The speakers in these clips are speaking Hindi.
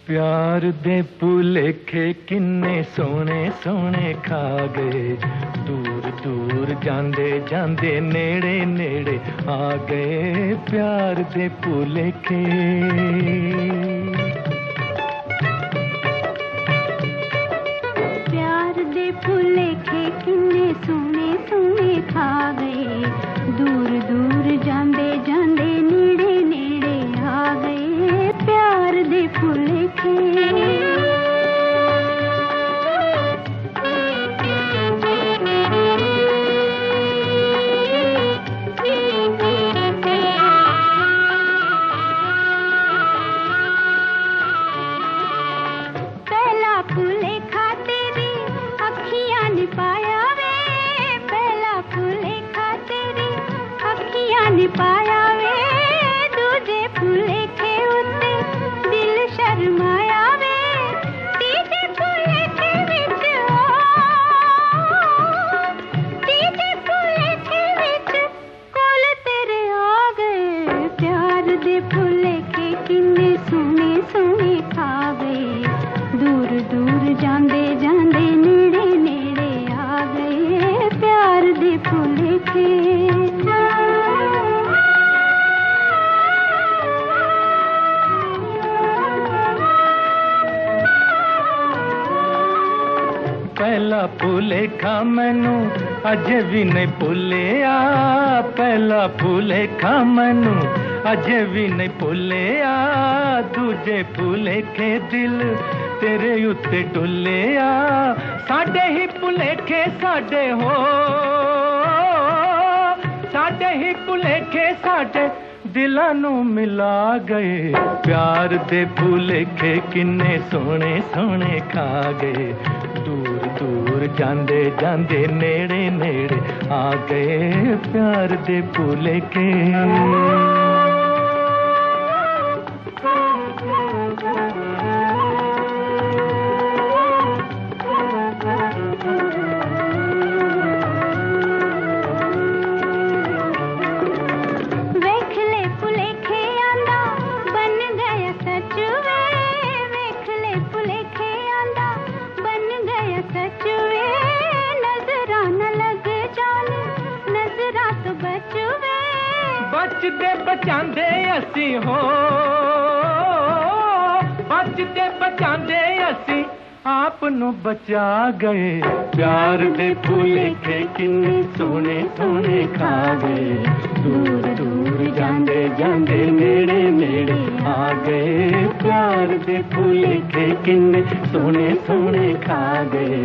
प्यार दे भुलेखे किन्ने सोने सोने खा गए। दूर दूर जांदे जांदे नेड़े नेड़े आ गए प्यार दे भुलेखे। प्यार दे भुलेखे किन्ने सोने सोने खा गए। दूर दूर जांदे जांदे नेड़े नेड़े आ गए प्यार दे भुलेखे। पहला भुलेखा तेरी अखियां ने पाया वे। पहला भुलेखा तेरी अखियां ने पाया वे। दूजे भुलेखे उत्ते दिल शर्माया वे। तीजे भुलेखे विच तीजे भुलेखे विच कोल तेरे आ गए प्यार दे भुलेखे किन्ने सोने सोने खा गए। दूर दूर जांदे जांदे नेड़े नेड़े आ गए प्यार दे भुलेखे। पहला भुलेखा मैनू अजे भी नहीं भुलिया। पहला भुलेखा मैनू अजे भी नहीं भुलिया। दूजे भुलेखे दिल तेरे उत्ते डुलिया। साडे ही भुलेखे साडे हो। साडे ही भुलेखे साडे दिलां नू मिला गए। प्यार दे भुलेखे किन्ने सोने सोने खा गए। दूर दूर जांदे जांदे नेड़े नेड़े आ गए प्यार दे भुलेखे। बचदे बचांदे असी हो। बचदे बचांदे असी आप नु बचा गए। प्यार दे भुलेखे किन्ने सोने सोने खा गए। दूर दूर जांदे जांदे नेड़े नेड़े आ गए प्यार दे भुलेखे किन्ने सोने सोने खा गए।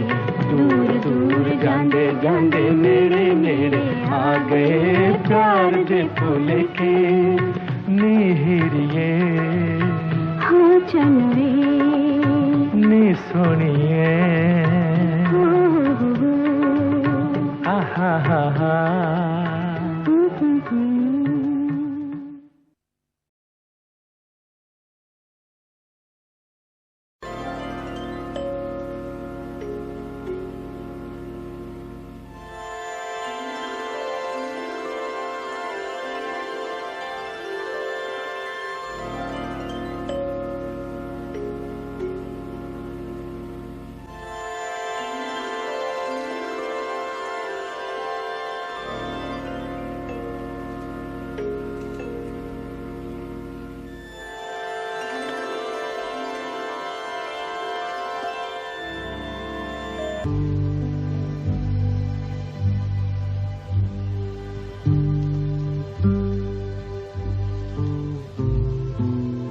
दूर दूर जांदे जांदे नेड़े नेड़े आ गए प्यार दे भुलेखे। नीहिरिए हाँ चनवे नी सोनिए आहा हा हा।